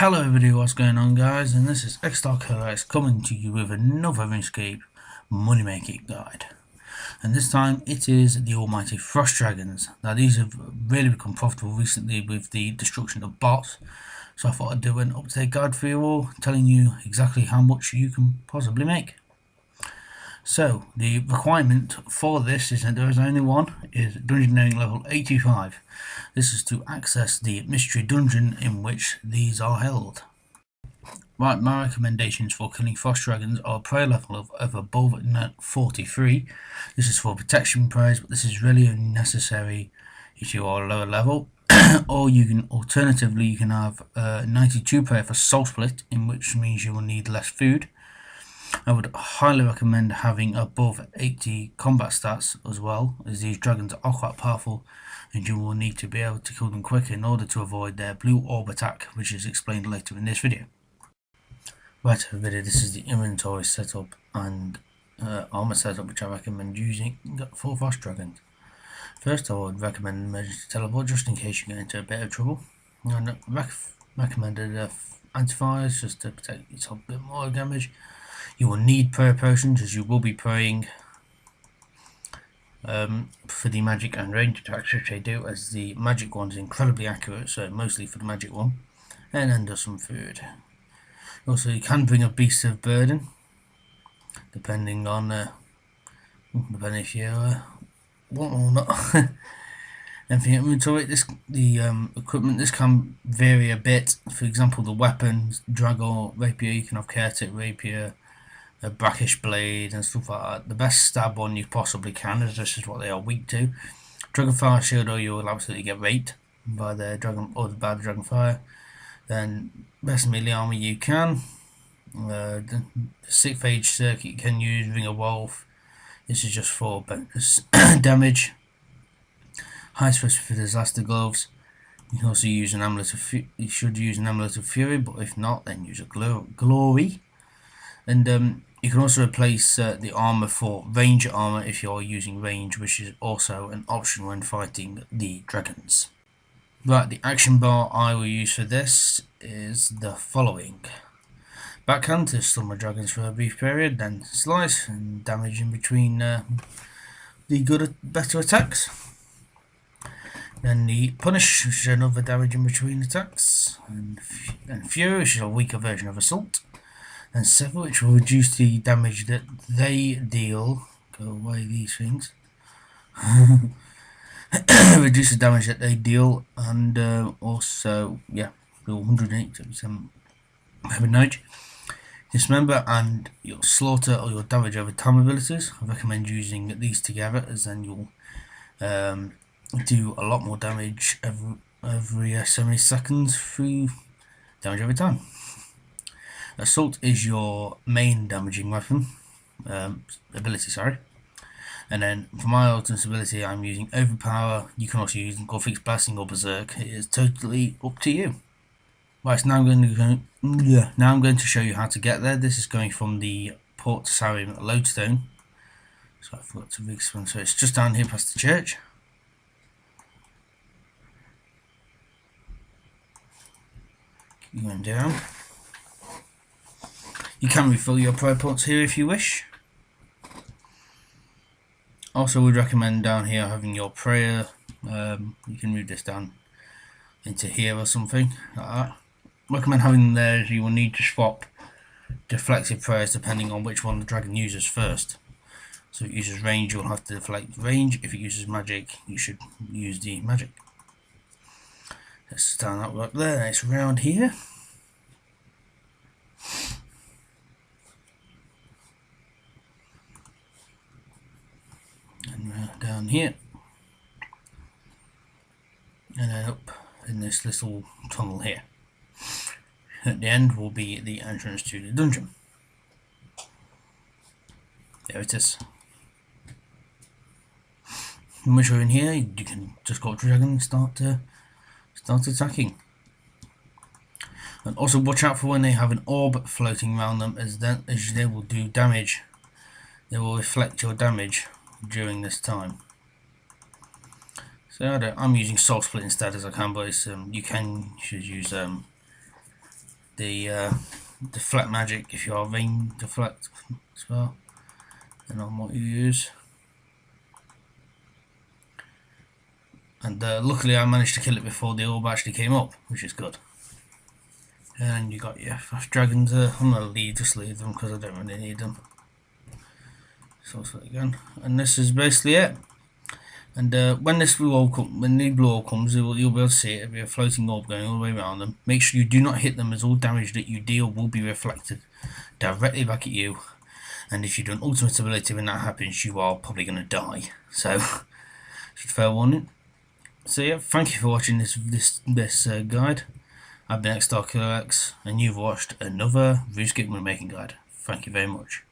Hello everybody, what's going on guys, and this is XStark1ll3rX coming to you with another Runescape money making guide. And this time it is the almighty Frost Dragons. Now these have really become profitable recently with the destruction of bots, so I thought I'd do an up-to-date guide for you all, telling you exactly how much you can possibly make. So the requirement for this is that there is only one, is dungeon knowing level 85. This is to access the mystery dungeon in which these are held. Right, my recommendations for killing frost dragons are prayer level of above 43. This is for protection prayers, but this is really only necessary if you are lower level. Or you can alternatively have 92 prayer for soul split, in which means you will need less food. I would highly recommend having above 80 combat stats as well, as these dragons are quite powerful and you will need to be able to kill them quicker in order to avoid their blue orb attack, which is explained later in this video. Right everybody, this is the inventory setup and armor setup which I recommend using for frost dragons. First I would recommend emergency teleport just in case you get into a bit of trouble, and recommended anti-fires just to protect yourself a bit more damage. You will need prayer potions as you will be praying for the magic and range attacks, which they do, as the magic one is incredibly accurate, so mostly for the magic one, and then does some food. Also you can bring a beast of burden depending on if you want or not. And for your inventory, the equipment, this can vary a bit. For example, the weapons, drag or rapier, you can have chaotic rapier, a brackish blade and stuff like that. The best stab one you possibly can, as this is what they are weak to. Dragonfire shield, or you will absolutely get raped by the dragon or by the dragonfire. Then best melee armor you can. The 6th age circuit you can use ring of wolf. This is just for bonus damage. High special for disaster gloves. You can also use an amulet of you should use an amulet of fury, but if not, then use a glory. And you can also replace the armor for range armor if you're using range, which is also an option when fighting the dragons. Right, the action bar I will use for this is the following: backhand to stun my dragons for a brief period, then slice and damage in between the better attacks. Then the punish, which is another damage in between attacks, and fury, which is a weaker version of assault. And sever, which will reduce the damage that they deal. Go away, these things. Reduce the damage that they deal, and also, yeah, do 108% damage. Dismember and your slaughter or your damage over time abilities. I recommend using these together, as then you'll do a lot more damage every so many seconds through damage over time. Assault is your main damaging weapon ability, sorry. And then for my alternate ability, I'm using Overpower. You can also use Gorfix Blessing or Berserk. It is totally up to you. Right, so now I'm going to show you how to get there. This is going from the Port to Sarim Lodestone. So I forgot to re-explain. So it's just down here past the church. Keep going down. You can refill your prayer points here if you wish. Also, would recommend down here having your prayer. You can move this down into here or something like that. Recommend having them there, as you will need to swap deflective prayers depending on which one the dragon uses first. So if it uses range, you'll have to deflect range. If it uses magic, you should use the magic. Let's stand that right there. It's around here. And down here, and then up in this little tunnel here. At the end will be the entrance to the dungeon. There it is. And once you're in here, you can just go up to the dragon and start attacking. And also watch out for when they have an orb floating around them, as they will do damage. They will reflect your damage during this time. So I'm using soul split instead, as I can, but it's, you should use deflect magic if you are rain deflect as well, and on what you use. And luckily I managed to kill it before the orb actually came up, which is good. And you got your fast dragons. I'm gonna just leave them because I don't really need them. So again, and this is basically it. And when the blue orb comes, you'll be able to see it. It'll be a floating orb going all the way around them. Make sure you do not hit them, as all damage that you deal will be reflected directly back at you. And if you do an ultimate ability when that happens, you are probably going to die. So, just fair warning. So yeah, thank you for watching this guide. I've been XStark1ll3rX, and you've watched another Runescape money making guide. Thank you very much.